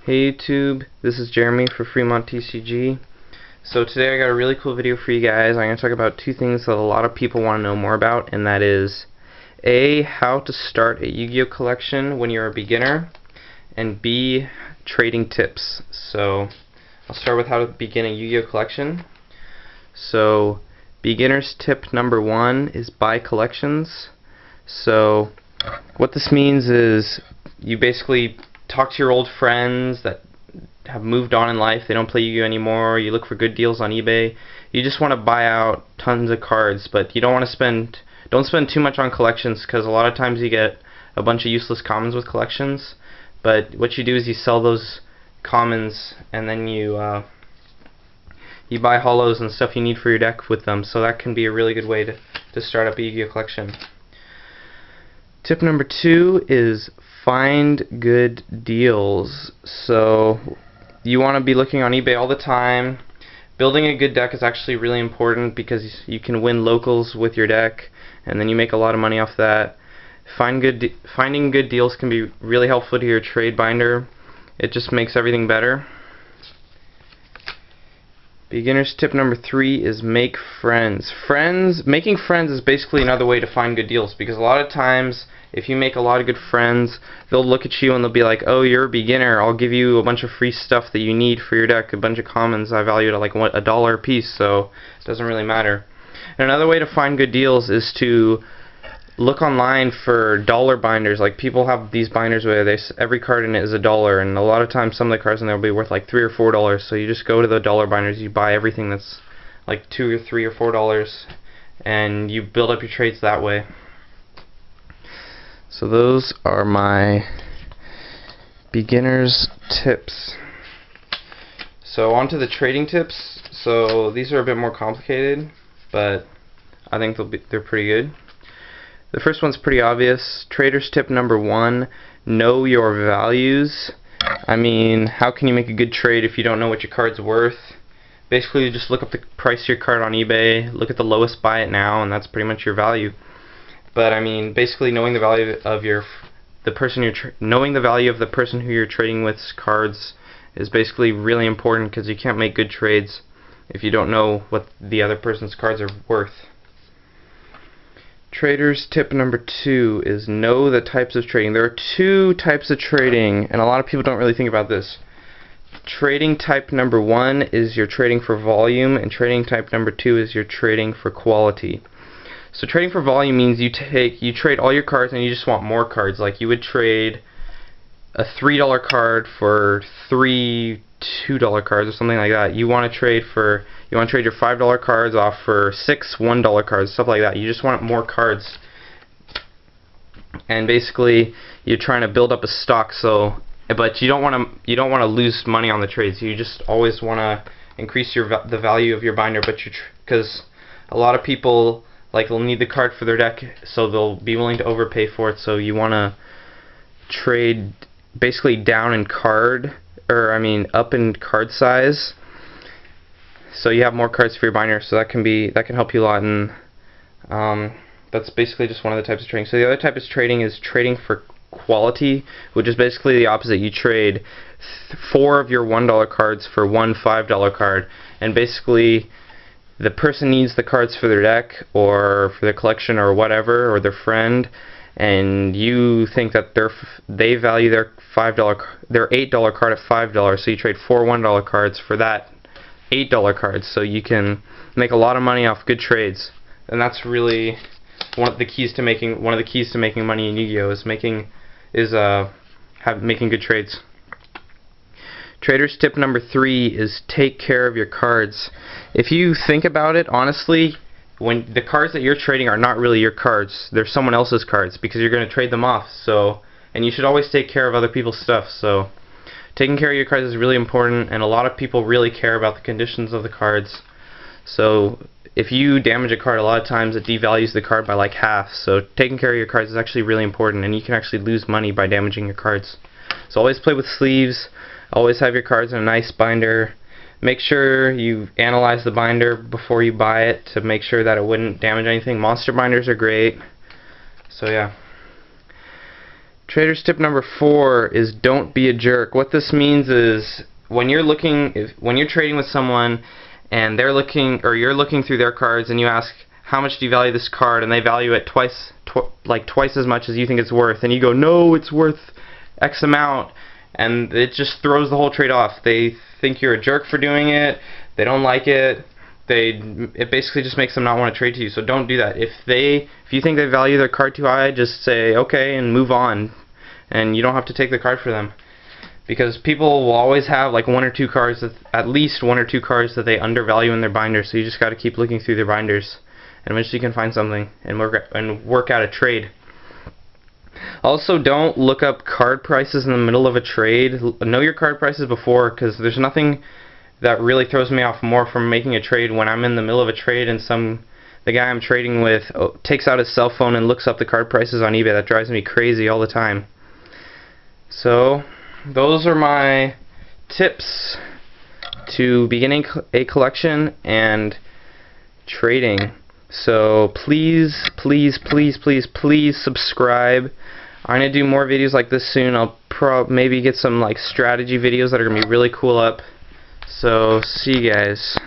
Hey YouTube, this is Jeremy for FremontTCG. So today I got a really cool video for you guys. I'm going to talk about two things that a lot of people want to know more about, and that is A, how to start a Yu-Gi-Oh collection when you're a beginner, and B, trading tips. So I'll start with how to begin a Yu-Gi-Oh collection. So beginner's tip number one is buy collections. So what this means is you basically talk to your old friends that have moved on in life. They don't play Yu-Gi-Oh anymore. You look for good deals on eBay. You just want to buy out tons of cards, but you don't want to don't spend too much on collections, because a lot of times you get a bunch of useless commons with collections. But what you do is you sell those commons, and then you buy holos and stuff you need for your deck with them. So that can be a really good way to start up a Yu-Gi-Oh collection. Tip number two is find good deals. So you want to be looking on eBay all the time. Building a good deck is actually really important because you can win locals with your deck, and then you make a lot of money off that. Finding good deals can be really helpful to your trade binder. It just makes everything better. Beginner's tip number three is make friends. Making friends is basically another way to find good deals, because a lot of times if you make a lot of good friends, they'll look at you and they'll be like, oh, you're a beginner, I'll give you a bunch of free stuff that you need for your deck, a bunch of commons. I value it at like $1 a piece, so it doesn't really matter. And another way to find good deals is to look online for dollar binders. Like, people have these binders where every card in it is $1, and a lot of times some of the cards in there will be worth like $3 or $4. So you just go to the dollar binders, you buy everything that's like $2 or $3 or $4, and you build up your trades that way. So those are my beginner's tips. So on to the trading tips. So these are a bit more complicated, but I think they're pretty good. The first one's pretty obvious. Trader's tip number one, know your values. I mean, how can you make a good trade if you don't know what your card's worth? Basically, you just look up the price of your card on eBay, look at the lowest, buy it now, and that's pretty much your value. But I mean, basically knowing the value of the person who you're trading with's cards is basically really important, because you can't make good trades if you don't know what the other person's cards are worth. Trader's tip number two is know the types of trading. There are two types of trading, and a lot of people don't really think about this. Trading type number one is you're trading for volume, and trading type number two is you're trading for quality. So trading for volume means you trade all your cards and you just want more cards. Like, you would trade a $3 card for three $2 cards or something like that. You want to trade your $5 cards off for 6 $1 cards, stuff like that. You just want more cards, and basically you're trying to build up a stock. So, but you don't want to lose money on the trades. You just always want to increase the value of your binder, but because a lot of people they'll need the card for their deck, so they'll be willing to overpay for it. So you want to trade basically down in card, up in card size, so you have more cards for your binder. So that can help you a lot, and that's basically just one of the types of trading. So the other type of trading is trading for quality, which is basically the opposite. You trade 4 of your $1 cards for one $5 card, and basically the person needs the cards for their deck or for their collection or whatever, or their friend, and you think that they value their $8 card at $5, so you trade 4 $1 cards for that $8 cards, so you can make a lot of money off good trades. And that's really one of the keys to making money in Yu-Gi-Oh is making good trades. Trader's tip number three is take care of your cards. If you think about it honestly, when the cards that you're trading are not really your cards, they're someone else's cards, because you're going to trade them off. So, and you should always take care of other people's stuff. So taking care of your cards is really important, and a lot of people really care about the conditions of the cards. So if you damage a card, a lot of times it devalues the card by like half. So taking care of your cards is actually really important, and you can actually lose money by damaging your cards. So always play with sleeves. Always have your cards in a nice binder. Make sure you analyze the binder before you buy it to make sure that it wouldn't damage anything. Monster binders are great. So yeah. Traders tip number 4 is don't be a jerk. What this means is when you're trading with someone and they're looking, or you're looking through their cards and you ask how much do you value this card, and they value it twice as much as you think it's worth, and you go, no, it's worth X amount, and it just throws the whole trade off. They think you're a jerk for doing it. They don't like it. It basically just makes them not want to trade to you. So don't do that. If you think they value their card too high, just say okay and move on, and you don't have to take the card for them, because people will always have like at least one or two cards that they undervalue in their binders. So you just got to keep looking through their binders, and eventually you can find something and work out a trade. Also, don't look up card prices in the middle of a trade. Know your card prices before, because there's nothing that really throws me off more from making a trade when I'm in the middle of a trade and the guy I'm trading with takes out his cell phone and looks up the card prices on eBay. That drives me crazy all the time. So those are my tips to beginning a collection and trading. So please, please, please, please, please subscribe. I'm going to do more videos like this soon. I'll maybe get some like strategy videos that are going to be really cool up. So see you guys.